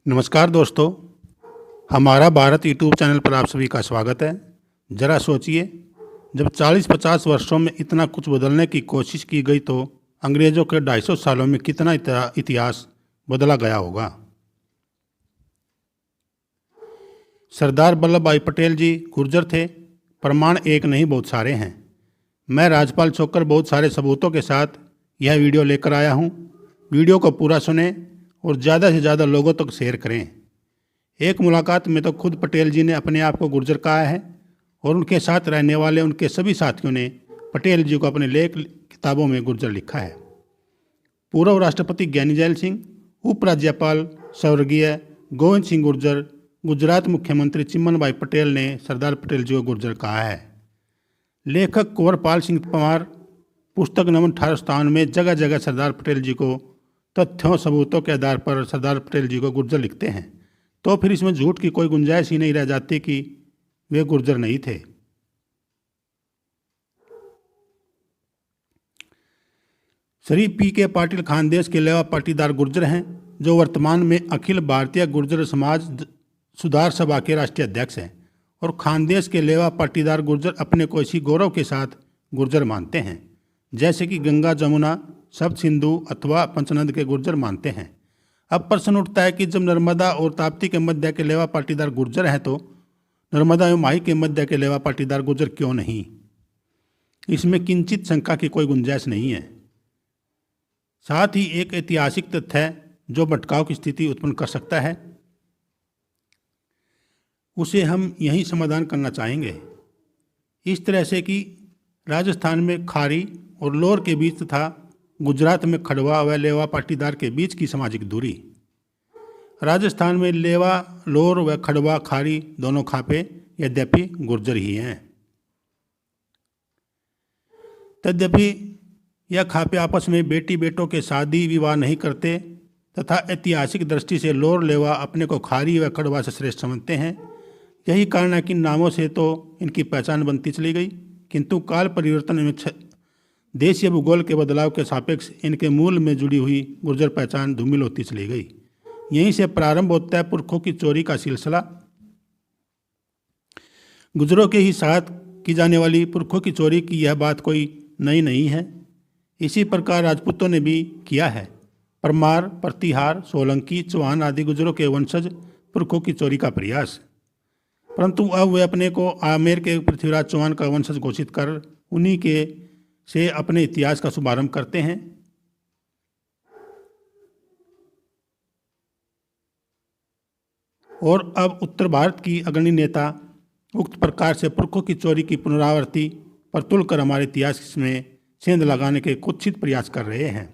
नमस्कार दोस्तों, हमारा भारत यूट्यूब चैनल पर आप सभी का स्वागत है। ज़रा सोचिए, जब 40-50 वर्षों में इतना कुछ बदलने की कोशिश की गई तो अंग्रेज़ों के 250 सालों में कितना इतिहास बदला गया होगा। सरदार वल्लभ भाई पटेल जी गुर्जर थे। प्रमाण एक नहीं, बहुत सारे हैं। मैं राजपाल छोकर बहुत सारे सबूतों के साथ यह वीडियो लेकर आया हूँ। वीडियो को पूरा सुने और ज़्यादा से ज़्यादा लोगों तक शेयर करें। एक मुलाकात में तो खुद पटेल जी ने अपने आप को गुर्जर कहा है और उनके साथ रहने वाले उनके सभी साथियों ने पटेल जी को अपने लेख किताबों में गुर्जर लिखा है। पूर्व राष्ट्रपति ज्ञानी जैल सिंह, उपराज्यपाल स्वर्गीय गोविंद सिंह गुर्जर, गुजरात मुख्यमंत्री चिम्मन भाई पटेल ने सरदार पटेल जी को गुर्जर कहा है। लेखक कुंवरपाल सिंह पंवार पुस्तक नंबर 1857 में जगह जगह सरदार पटेल जी को तथ्यों सबूतों के आधार पर सरदार पटेल जी को गुर्जर लिखते हैं, तो फिर इसमें झूठ की कोई गुंजाइश ही नहीं रह जाती कि वे गुर्जर नहीं थे। श्री पी.के. पाटिल खानदेश के लेवा पाटीदार गुर्जर हैं, जो वर्तमान में अखिल भारतीय गुर्जर समाज सुधार सभा के राष्ट्रीय अध्यक्ष हैं और खानदेश के लेवा पाटीदार गुर्जर अपने को इसी गौरव के साथ गुर्जर मानते हैं, जैसे कि गंगा, जमुना, सप्त सिंधु अथवा पंचनद के गुर्जर मानते हैं। अब प्रश्न उठता है कि जब नर्मदा और ताप्ती के मध्य के लेवा पाटीदार गुर्जर हैं तो नर्मदा एवं माही के मध्य के लेवा पाटीदार गुर्जर क्यों नहीं? इसमें किंचित शंका की कोई गुंजाइश नहीं है। साथ ही एक ऐतिहासिक तथ्य है जो भटकाव की स्थिति उत्पन्न कर सकता है, उसे हम यही समाधान करना चाहेंगे। इस तरह से कि राजस्थान में खारी और लोर के बीच तथा गुजरात में खड़वा व लेवा पाटीदार के बीच की सामाजिक दूरी। राजस्थान में लेवा, लोर व खड़वा, खारी दोनों खापे यद्यपि गुर्जर ही हैं। तद्यपि यह खापे आपस में बेटी बेटों के शादी विवाह नहीं करते तथा ऐतिहासिक दृष्टि से लोर लेवा अपने को खारी व खड़वा से श्रेष्ठ समझते हैं। यही कारण है कि नामों से तो इनकी पहचान बनती चली गई, किंतु काल परिवर्तन में देशीय भूगोल के बदलाव के सापेक्ष इनके मूल में जुड़ी हुई गुर्जर पहचान धूमिल होती चली गई। यहीं से प्रारंभ होता है पुरखों की चोरी का सिलसिला। गुर्जरों के ही साथ की जाने वाली पुरखों की चोरी की यह बात कोई नई नहीं है। इसी प्रकार राजपूतों ने भी किया है। परमार, प्रतिहार, सोलंकी, चौहान आदि गुर्जरों के वंशज पुरखों की चोरी का प्रयास, परंतु अब वे अपने को आमेर के पृथ्वीराज चौहान का वंशज घोषित कर उन्हीं के से अपने इतिहास का शुभारंभ करते हैं। और अब उत्तर भारत की अग्रणी नेता उक्त प्रकार से पुरखों की चोरी की पुनरावृत्ति पर तुलकर हमारे इतिहास में सेंध लगाने के कुत्सित प्रयास कर रहे हैं।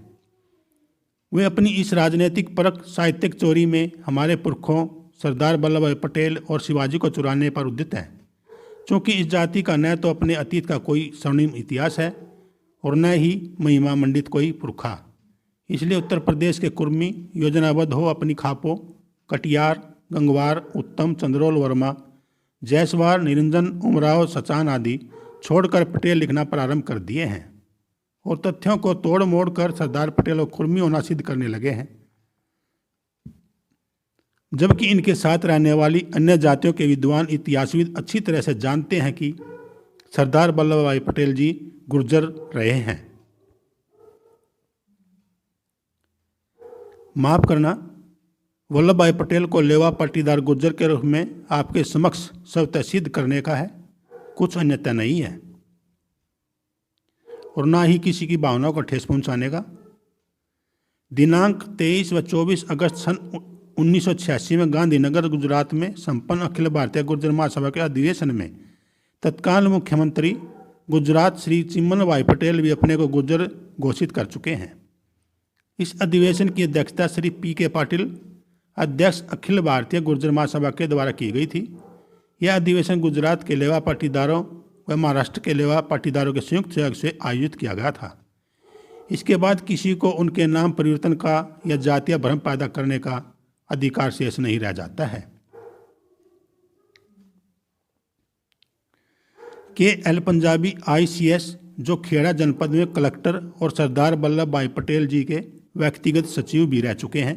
वे अपनी इस राजनीतिक परक साहित्यिक चोरी में हमारे पुरखों सरदार वल्लभ भाई पटेल और शिवाजी को चुराने पर उद्यत हैं, क्योंकि इस जाति का न तो अपने अतीत का कोई स्वर्णिम इतिहास है और न ही महिमा मंडित कोई पुरखा। इसलिए उत्तर प्रदेश के कुर्मी योजनाबद्ध हो अपनी खापों कटियार, गंगवार, उत्तम, चंद्रोल वर्मा, जयसवार, निरंजन, उमराव, सचान आदि छोड़कर पटेल लिखना प्रारंभ कर दिए हैं और तथ्यों को तोड़ मोड़ कर सरदार पटेल और कुर्मी होना सिद्ध करने लगे हैं, जबकि इनके साथ रहने वाली अन्य जातियों के विद्वान इतिहासविद अच्छी तरह से जानते हैं कि सरदार वल्लभ भाई पटेल जी गुर्जर रहे हैं। माफ करना, वल्लभ भाई पटेल को लेवा पाटीदार गुर्जर के रूप में आपके समक्ष स्वतः सिद्ध करने का है, कुछ अन्यथा नहीं है और ना ही किसी की भावनाओं को ठेस पहुंचाने का। दिनांक 23 व 24 अगस्त सन 1986 में गांधीनगर गुजरात में संपन्न अखिल भारतीय गुर्जर महासभा के अधिवेशन में तत्काल मुख्यमंत्री गुजरात श्री चिम्मन भाई पटेल भी अपने को गुर्जर घोषित कर चुके हैं। इस अधिवेशन की अध्यक्षता श्री पी.के. पाटिल, अध्यक्ष अखिल भारतीय गुर्जर महासभा के द्वारा की गई थी। यह अधिवेशन गुजरात के लेवा पाटीदारों व महाराष्ट्र के लेवा पाटीदारों के संयुक्त सहयोग से आयोजित किया गया था। इसके बाद किसी को उनके नाम परिवर्तन का या जातीय भ्रम पैदा करने का अधिकार शेष नहीं रह जाता है। के.एल. पंजाबी ICS, जो खेड़ा जनपद में कलेक्टर और सरदार वल्लभ भाई पटेल जी के व्यक्तिगत सचिव भी रह चुके हैं,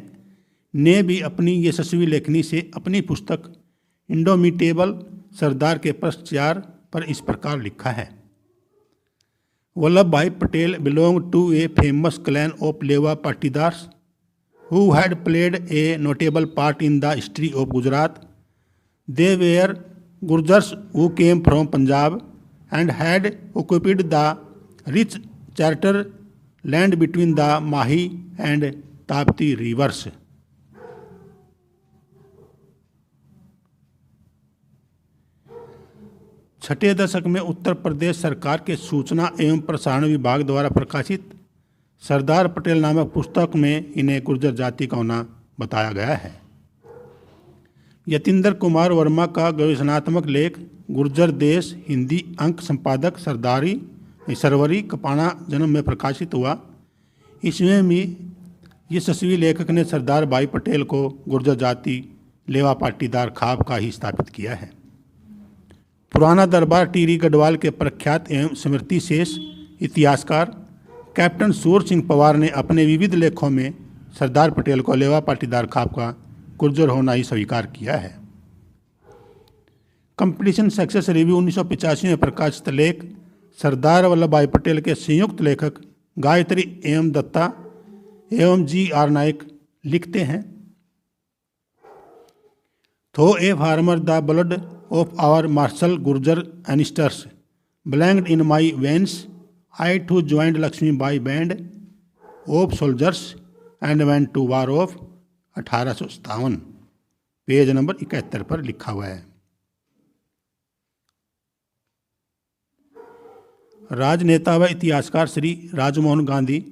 ने भी अपनी यशस्वी लेखनी से अपनी पुस्तक इंडोमिटेबल सरदार के पृष्ठ 4 पर इस प्रकार लिखा है। Vallabh Bhai Patel belong to a famous clan of Leva Patidars who had played a notable part in the history of Gujarat. They were Gurjars who came from Punjab and had occupied the rich charter land between the Mahi and Tapti rivers. छठे दशक में उत्तर प्रदेश सरकार के सूचना एवं प्रसारण विभाग द्वारा प्रकाशित सरदार पटेल नामक पुस्तक में इन्हें गुर्जर जाति का होना बताया गया है। यतीन्द्र कुमार वर्मा का गवेषणात्मक लेख गुर्जर देश हिंदी अंक संपादक सरवरी कपाना जन्म में प्रकाशित हुआ। इसमें भी यशस्वी लेखक ने सरदार भाई पटेल को गुर्जर जाति लेवा पाटीदार खाप का ही स्थापित किया है। पुराना दरबार टिहरी गढ़वाल के प्रख्यात एवं स्मृति शेष इतिहासकार कैप्टन सूर सिंह पवार ने अपने विविध लेखों में सरदार पटेल को लेवा पाटीदार खाप का गुर्जर होना ही स्वीकार किया है। कंपटीशन सक्सेस रिव्यू 1985 में प्रकाशित लेख सरदार वल्लभ भाई पटेल के संयुक्त लेखक गायत्री एवं दत्ता एवं जी.आर. नायक लिखते हैं, though a farmer the blood of our martial Gurjar ancestors blanked in my veins I too joined Lakshmi Bai band of soldiers and went to war of 1857। Page number 71 पर लिखा हुआ है। राजनेता व इतिहासकार श्री राजमोहन गांधी,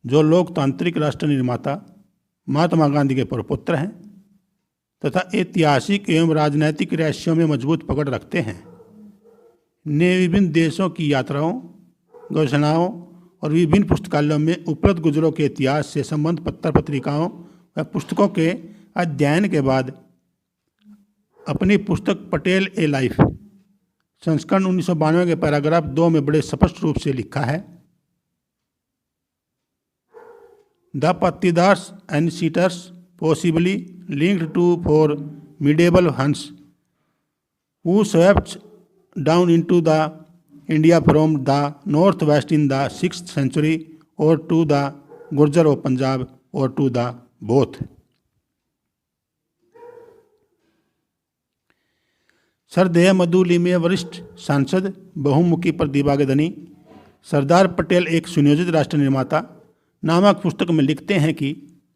जो लोकतांत्रिक राष्ट्र निर्माता महात्मा गांधी के प्रपुत्र हैं तथा ऐतिहासिक एवं राजनैतिक रहस्यों में मजबूत पकड़ रखते हैं, ने विभिन्न देशों की यात्राओं, गवेषणाओं और विभिन्न पुस्तकालयों में उपलब्ध गुर्जरों के इतिहास से संबंध पत्र पत्रिकाओं व पुस्तकों के अध्ययन के बाद अपनी पुस्तक पटेल ए लाइफ संस्करण 1992 के पैराग्राफ 2 में बड़े स्पष्ट रूप से लिखा है, the Patidars and seaters possibly linked to formidable Huns who swept down into the India from the northwest in the 6th century or to the Gurjar of Punjab or to the both। सरदेह मधुली में वरिष्ठ सांसद बहुमुखी प्रतिभा के धनी सरदार पटेल एक सुनियोजित राष्ट्र निर्माता नामक पुस्तक में लिखते हैं कि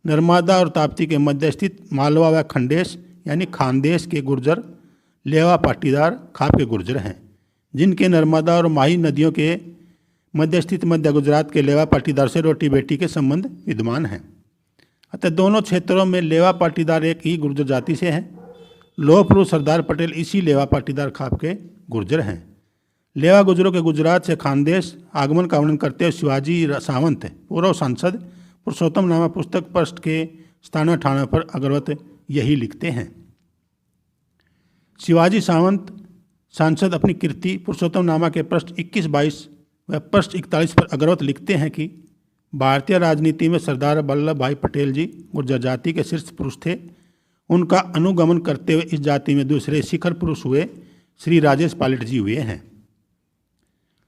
नर्मदा और ताप्ती के मध्य स्थित मालवा व खंडेश यानी खानदेश के गुर्जर लेवा पाटीदार खाप के गुर्जर हैं, जिनके नर्मदा और माही नदियों के मध्य स्थित मध्य गुजरात के लेवा पाटीदार से रोटी बेटी के संबंध विद्यमान हैं। अतः दोनों क्षेत्रों में लेवा पाटीदार एक ही गुर्जर जाति से हैं। लोह पुरुष सरदार पटेल इसी लेवा पाटीदार खाप के गुर्जर हैं। लेवा गुर्जरों के गुजरात से खानदेश आगमन का वर्णन करते हुए शिवाजी सावंत पूर्व सांसद पुरुषोत्तम नामक पुस्तक पृष्ठ के 97 पर अग्रवत यही लिखते हैं। शिवाजी सावंत सांसद अपनी कृति पुरुषोत्तम नामा के पृष्ठ 21-22 व पृष्ठ 41 पर अग्रवत लिखते हैं कि भारतीय राजनीति में सरदार वल्लभ भाई पटेल जी गुर्जर जाति के शीर्ष पुरुष थे। उनका अनुगमन करते हुए इस जाति में दूसरे शिखर पुरुष हुए श्री राजेश पायलट जी हुए हैं।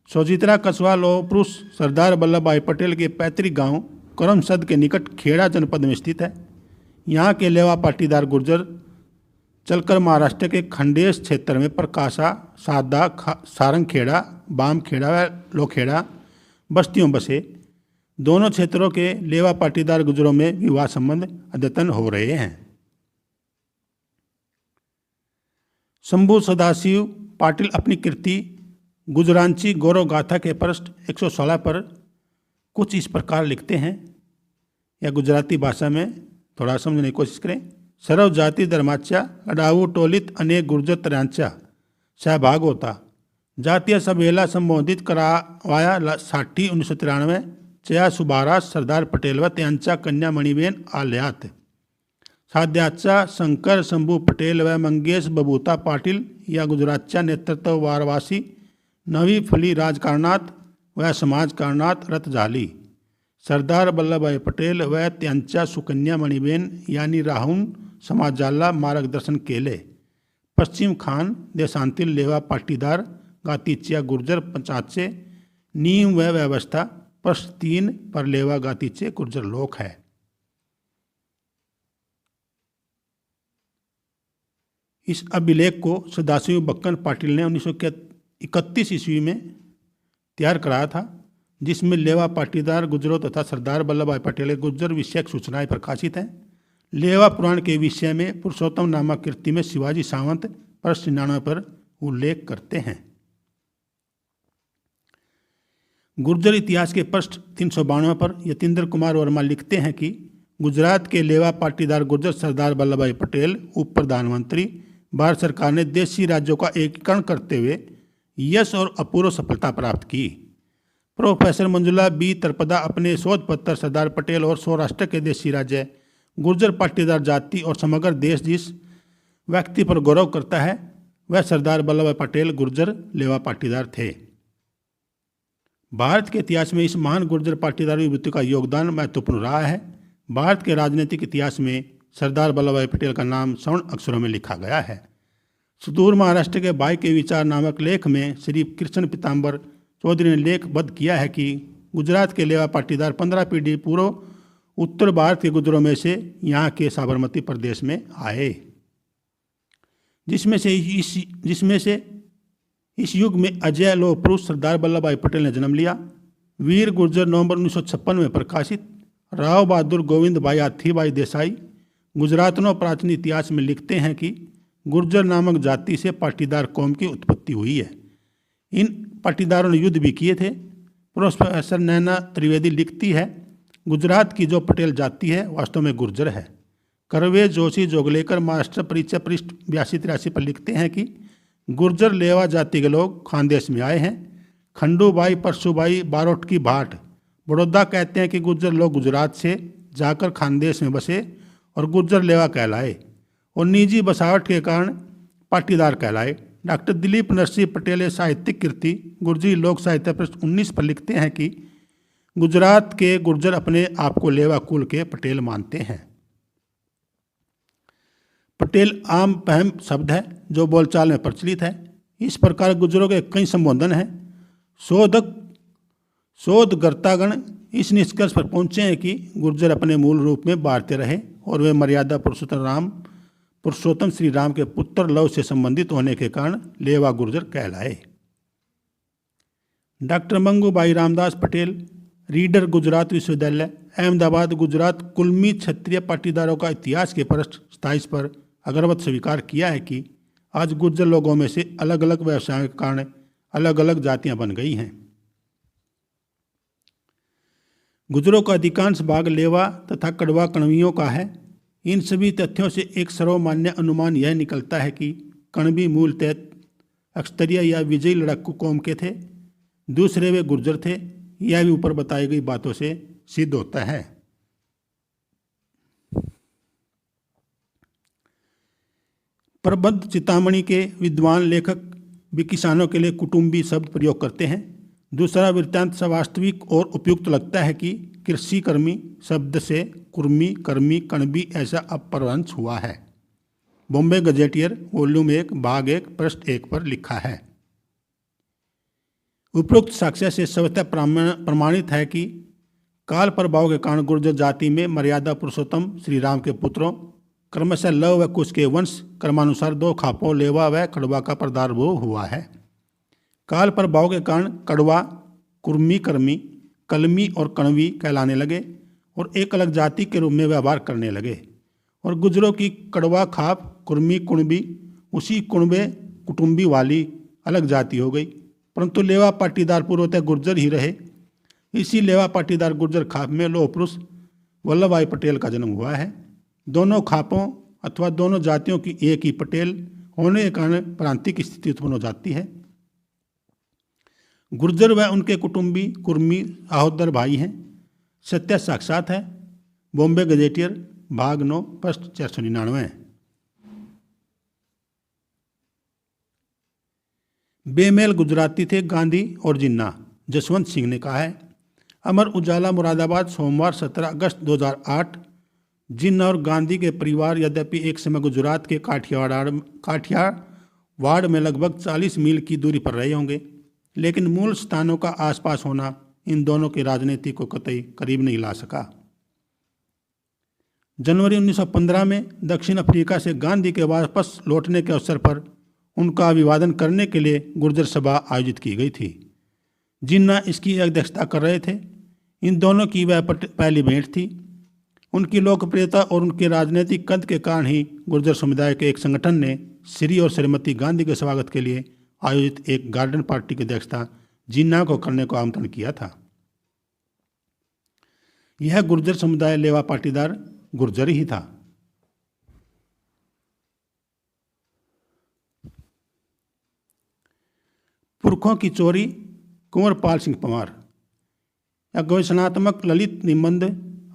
सोजित्रा कस्बा लोह पुरुष सरदार वल्लभ भाई पटेल के पैतृक गांव करमसद के निकट खेड़ा जनपद में स्थित है। यहाँ के लेवा पाटीदार गुर्जर चलकर महाराष्ट्र के खंडेश क्षेत्र में प्रकाशा, सादा, सारंगखेड़ा, बामखेड़ा व लोखेड़ा बस्तियों बसे। दोनों क्षेत्रों के लेवा पाटीदार गुर्जरों में विवाह संबंध अद्यतन हो रहे हैं। शंभू सदाशिव पाटिल अपनी कृति गुजरांची गौरव गाथा के पृष्ठ 116 पर कुछ इस प्रकार लिखते हैं, या गुजराती भाषा में थोड़ा समझने की कोशिश करें। सर्व जाति धर्माच्या अडाऊ टोलित अनेक गुर्जर तरांच्या सहभाग होता जातीय सभेला संबोधित करावाया 1993 चया सुबारा सरदार पटेल व त्यांच्या कन्या मणिबेन आल्यात साध्याचा शंकर शंभू पटेल व मंगेश बबूता पाटील या गुजरातच्या नेतृत्व वारवासी नवी फुली राजकारणात व समाजकारणात रत झाली। सरदार वल्लभ भाई पटेल व त्यांच्या सुकन्या मणिबेन यांनी राहून समाजाला मार्गदर्शन केले. पश्चिम खान देशांतील लेवा पाटीदार गातीच्या गुर्जर पंचायतचे नियम व व्यवस्था पृष्ठ 3 पर लेवा गातीचे गुर्जर लोक है. इस अभिलेख को सदाशिव बक्कन पाटिल ने 1931 ईस्वी में तैयार कराया था, जिसमें लेवा पाटीदार गुर्जरों तथा सरदार वल्लभ भाई पटेल के गुर्जर विषयक सूचनाएं प्रकाशित हैं. लेवा पुराण के विषय में पुरुषोत्तम नामक कृति में शिवाजी सावंत पृष्ठ 99 पर उल्लेख करते हैं. गुर्जर इतिहास के पृष्ठ 352 पर यतीन्द्र कुमार वर्मा लिखते हैं कि गुजरात के लेवा पाटीदार गुर्जर सरदार वल्लभ भाई पटेल उप प्रधानमंत्री भारत सरकार ने देशी राज्यों का एकीकरण करते हुए यश और अपूर्व सफलता प्राप्त की. प्रोफेसर मंजुला बी तरपदा अपने शोध पत्र सरदार पटेल और सौराष्ट्र के देशी राज्य गुर्जर पाटीदार जाति और समग्र देश जिस व्यक्ति पर गौरव करता है वह सरदार वल्लभ भाई पटेल गुर्जर लेवा पाटीदार थे. भारत के इतिहास में इस महान गुर्जर पाटीदार विभूति का योगदान महत्वपूर्ण रहा है. भारत के राजनीतिक इतिहास में सरदार वल्लभ भाई पटेल का नाम स्वर्ण अक्षरों में लिखा गया है. सुदूर महाराष्ट्र के भाई के विचार नामक लेख में श्री कृष्ण पीताम्बर चौधरी ने लेखबद्ध किया है कि गुजरात के लेवा पाटीदार 15 पीढ़ी पूर्व उत्तर भारत के गुर्जरों में से यहाँ के साबरमती प्रदेश में आए, जिसमें से इस युग में अजय लोह पुरुष सरदार वल्लभ भाई पटेल ने जन्म लिया. वीर गुर्जर नवंबर 1956 में प्रकाशित राव बहादुर गोविंद भाई हाथीभाई देसाई गुजरातनो प्राचीन इतिहास में लिखते हैं कि गुर्जर नामक जाति से पाटीदार कौम की उत्पत्ति हुई है. इन पाटीदारों ने युद्ध भी किए थे. प्रोफेसर नैना त्रिवेदी लिखती है, गुजरात की जो पटेल जाति है वास्तव में गुर्जर है. करवे जोशी जोगलेकर मास्टर परिचय पृष्ठ 82-83 पर लिखते हैं कि गुर्जर लेवा जाति के लोग खानदेश में आए हैं. खंडूबाई परशुबाई बारोट की भाट बड़ौदा कहते हैं कि गुर्जर लोग गुजरात से जाकर खानदेश में बसे और गुर्जर लेवा कहलाए और निजी बसावट के कारण पाटीदार कहलाए. डॉक्टर दिलीप नरसिंह पटेल साहित्यिक कृति गुर्जरी लोक साहित्य पृष्ठ 19 पर लिखते हैं कि गुजरात के गुर्जर अपने आप को लेवा कुल के पटेल मानते हैं. पटेल आम पहम शब्द है जो बोलचाल में प्रचलित है. इस प्रकार गुर्जरों के कई संबोधन हैं. शोधकर्तागण इस निष्कर्ष पर पहुंचे हैं कि गुर्जर अपने मूल रूप में भारतीय रहे और वे मर्यादा पुरुषोत्तम श्री राम के पुत्र लव से संबंधित होने के कारण लेवा गुर्जर कहलाए. डॉक्टर मंगूभाई रामदास पटेल रीडर गुजरात विश्वविद्यालय अहमदाबाद गुजरात कुलमी क्षत्रिय पाटीदारों का इतिहास के पृष्ठ 27 पर अग्रवत स्वीकार किया है कि आज गुर्जर लोगों में से अलग अलग व्यवसायों के कारण अलग अलग जातियां बन गई हैं. गुर्जरों का अधिकांश भाग लेवा तथा कड़वा कणवियों का है. इन सभी तथ्यों से एक सर्वमान्य अनुमान यह निकलता है कि कणवी मूलतः अक्षत्रिय या विजयी लड़ाकू कौम के थे. दूसरे वे गुर्जर थे. यह भी ऊपर बताई गई बातों से सिद्ध होता है. प्रबंध चितामणि के विद्वान लेखक भी किसानों के लिए कुटुंबी शब्द प्रयोग करते हैं. दूसरा वृत्तांत वास्तविक और उपयुक्त लगता है कि कृषि कर्मी शब्द से कुर्मी कर्मी कणबी ऐसा अपभ्रंश हुआ है. बॉम्बे गजेटियर वॉल्यूम 1 भाग 1 पृष्ठ 1 पर लिखा है. उपरोक्त साक्ष्य से स्वतः प्रमाणित है कि काल प्रभाव के कारण गुर्जर जाति में मर्यादा पुरुषोत्तम श्री राम के पुत्रों क्रमशः लव व कुश के वंश क्रमानुसार 2 खापों लेवा व कड़वा का प्रादुर्भाव हुआ है. काल प्रभाव के कारण कड़वा कुर्मी कर्मी कलमी और कणवी कहलाने लगे और एक अलग जाति के रूप में व्यवहार करने लगे. और गुर्जरों की कड़वा खाप कुर्मी कुणबी उसी कुणबे कुटुंबी वाली अलग जाति हो गई. परंतु लेवा पाटीदार पूर्वतः गुर्जर ही रहे. इसी लेवा पाटीदार गुर्जर खाप में लौह पुरुष वल्लभ भाई पटेल का जन्म हुआ है. दोनों खापों अथवा दोनों जातियों की एक ही पटेल होने के कारण प्रांतिक स्थिति उत्पन्न हो जाती है. गुर्जर व उनके कुटुंबी कुर्मी सहोदर भाई हैं. सत्य साक्षात है. बॉम्बे गजेटियर भाग 9 पृष्ठ 499. बेमेल गुजराती थे गांधी और जिन्ना. जसवंत सिंह ने कहा है, अमर उजाला मुरादाबाद सोमवार 17 अगस्त 2008। जिन्ना और गांधी के परिवार यद्यपि एक समय गुजरात के काठियावाड़ में लगभग 40 मील की दूरी पर रहे होंगे, लेकिन मूल स्थानों का आसपास होना इन दोनों की राजनीति को कतई करीब नहीं ला सका। जनवरी 1915 में दक्षिण अफ्रीका से गांधी के वापस लौटने के अवसर पर उनका अभिवादन करने के लिए गुर्जर सभा आयोजित की गई थी। जिन्ना इसकी अध्यक्षता कर रहे थे। इन दोनों की वह पहली भेंट थी। उनकी लोकप्रियता और उनके राजनीतिक कद के कारण ही गुर्जर समुदाय के एक संगठन ने श्री और श्रीमती गांधी के स्वागत के लिए आयोजित एक गार्डन पार्टी की अध्यक्षता जिन्ना को करने को आमंत्रण किया था। यह गुर्जर समुदाय लेवा पाटीदार गुर्जर ही था। पुरखों की चोरी कुंवरपाल सिंह पंवार। यह गवेषणात्मक ललित निबंध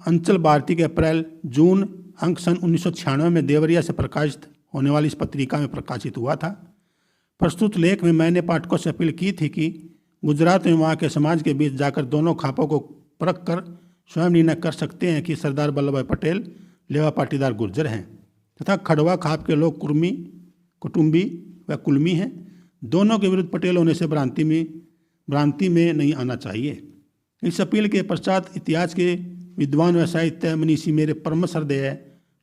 अंचल भारती के अप्रैल जून अंक सन 1996 में देवरिया से प्रकाशित होने वाली इस पत्रिका में प्रकाशित हुआ था। प्रस्तुत लेख में मैंने पाठकों से अपील की थी कि गुजरात में वहाँ के समाज के बीच जाकर दोनों खापों को परख कर स्वयं निर्णय कर सकते हैं कि सरदार वल्लभ भाई पटेल लेवा पाटीदार गुर्जर हैं तथा खड़वा खाप के लोग कुर्मी, कुटुंबी व कुलमी हैं। दोनों के विरुद्ध पटेल होने से भ्रांति में नहीं आना चाहिए। इस अपील के पश्चात इतिहास के विद्वान व साहित्य मनीषी मेरे परम श्रद्धेय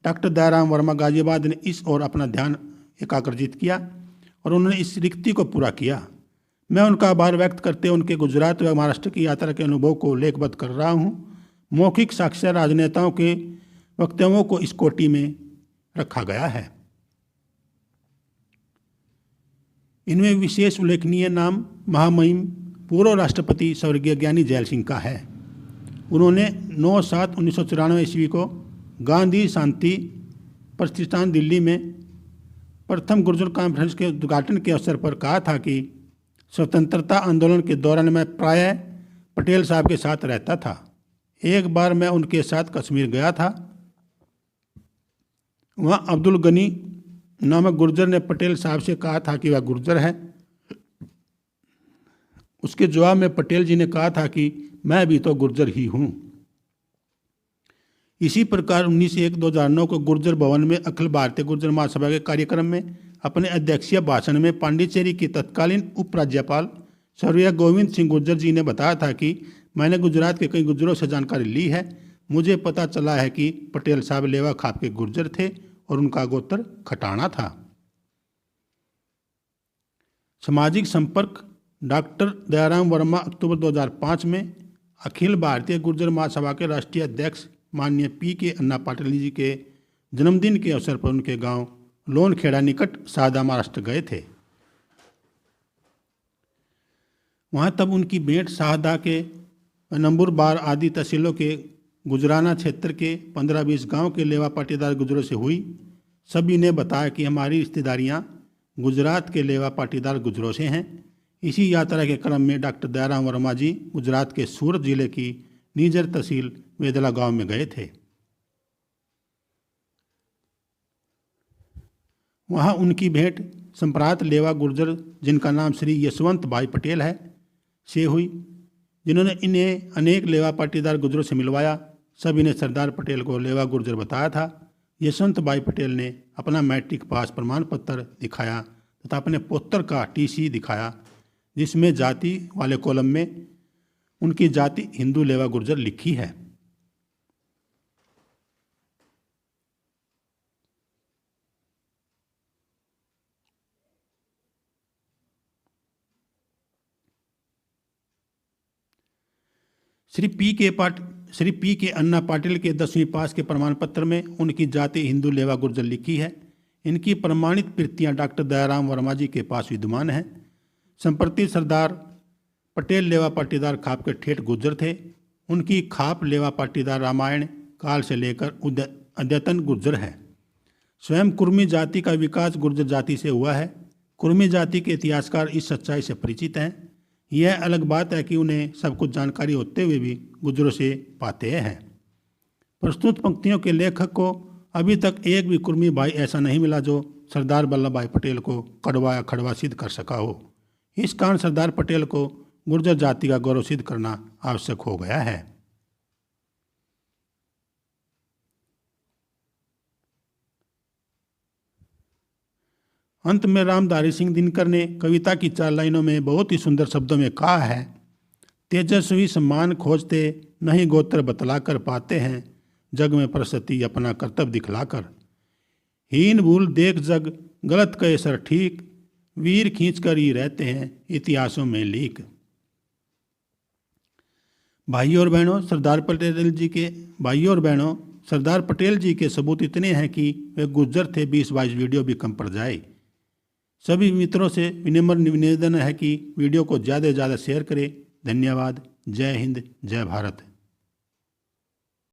डॉक्टर दयाराम वर्मा गाजियाबाद ने इस ओर अपना ध्यान एकाग्रजित किया और उन्होंने इस रिक्ति को पूरा किया। मैं उनका आभार व्यक्त करते उनके गुजरात व महाराष्ट्र की यात्रा के अनुभव को लेखबद्ध कर रहा हूँ। मौखिक साक्ष्य राजनेताओं के वक्तव्यों को इस कोटि में रखा गया है। इनमें विशेष उल्लेखनीय नाम महामहिम पूर्व राष्ट्रपति स्वर्गीय ज्ञानी जैल सिंह का है। उन्होंने 9/7/1994 ईस्वी को गांधी शांति प्रतिष्ठान दिल्ली में प्रथम गुर्जर कॉन्फ्रेंस के उद्घाटन के अवसर पर कहा था कि स्वतंत्रता आंदोलन के दौरान मैं प्रायः पटेल साहब के साथ रहता था। एक बार मैं उनके साथ कश्मीर गया था। वहाँ अब्दुल गनी नामक गुर्जर ने पटेल साहब से कहा था कि वह गुर्जर है। उसके जवाब में पटेल जी ने कहा था कि मैं भी तो गुर्जर ही हूँ। इसी प्रकार 19/1/2009 को गुर्जर भवन में अखिल भारतीय गुर्जर महासभा के कार्यक्रम में अपने अध्यक्षीय भाषण में पांडिचेरी की तत्कालीन उपराज्यपाल स्वर्गीय गोविंद सिंह गुर्जर जी ने बताया था कि मैंने गुजरात के कई गुर्जरों से जानकारी ली है। मुझे पता चला है कि पटेल साहब लेवा खाप के गुर्जर थे और उनका गोत्र खटाना था। सामाजिक संपर्क डॉक्टर दयाराम वर्मा अक्टूबर 2005 में अखिल भारतीय गुर्जर महासभा के राष्ट्रीय अध्यक्ष माननीय P.K. अन्ना पाटिल जी के जन्मदिन के अवसर पर उनके गांव लोनखेड़ा निकट सादा महाराष्ट्र गए थे। वहां तब उनकी भेंट साहदा के नंबुरबार आदि तहसीलों के गुजराना क्षेत्र के 15-20 गांव के लेवा पाटीदार गुजरों से हुई। सभी ने बताया कि हमारी रिश्तेदारियां गुजरात के लेवा पाटीदार गुजरों से हैं। इसी यात्रा के क्रम में डॉक्टर दयाराम वर्मा जी गुजरात के सूरत जिले की नीजर तहसील वेदला गांव में गए थे। वहां उनकी भेंट संप्रांत लेवा गुर्जर जिनका नाम श्री यशवंत भाई पटेल है से हुई, जिन्होंने इन्हें अनेक लेवा पाटीदार गुर्जरों से मिलवाया। सभी ने सरदार पटेल को लेवा गुर्जर बताया था। यशवंत भाई पटेल ने अपना मैट्रिक पास प्रमाण पत्र दिखाया तथा अपने पुत्र का TC दिखाया, जिसमें जाति वाले कॉलम में उनकी जाति हिंदू लेवा गुर्जर लिखी है। श्री P.K. अन्ना पाटिल के 10वीं पास के प्रमाण पत्र में उनकी जाति हिंदू लेवा गुर्जर लिखी है। इनकी प्रमाणित प्रतियां डॉक्टर दयाराम वर्मा जी के पास विद्यमान हैं। संप्रति सरदार पटेल लेवा पाटीदार खाप के ठेठ गुर्जर थे। उनकी खाप लेवा पाटीदार रामायण काल से लेकर अद्यतन गुर्जर है। स्वयं कुर्मी जाति का विकास गुर्जर जाति से हुआ है। कुर्मी जाति के इतिहासकार इस सच्चाई से परिचित हैं। यह अलग बात है कि उन्हें सब कुछ जानकारी होते हुए भी गुर्जरों से पाते हैं। प्रस्तुत पंक्तियों के लेखक को अभी तक एक भी कुर्मी भाई ऐसा नहीं मिला जो सरदार वल्लभ भाई पटेल को कड़वा या खड़वा सिद्ध कर सका हो। इस कारण सरदार पटेल को गुर्जर जाति का गौरव सिद्ध करना आवश्यक हो गया है। अंत में रामधारी सिंह दिनकर ने कविता की 4 लाइनों में बहुत ही सुंदर शब्दों में कहा है, तेजस्वी सम्मान खोजते नहीं गोत्र बतलाकर पाते हैं, जग में प्रशस्ति अपना कर्तव्य दिखलाकर। हीन भूल देख जग गलत कहे सर ठीक, वीर खींच कर ही रहते हैं इतिहासों में लीक। भाइयों और बहनों, सरदार पटेल जी के सबूत इतने हैं कि वे गुर्जर थे, 20-22 वीडियो भी कम पड़ जाए। सभी मित्रों से विनम्र निवेदन है कि वीडियो को ज़्यादा से ज़्यादा शेयर करें। धन्यवाद। जय हिंद, जय भारत।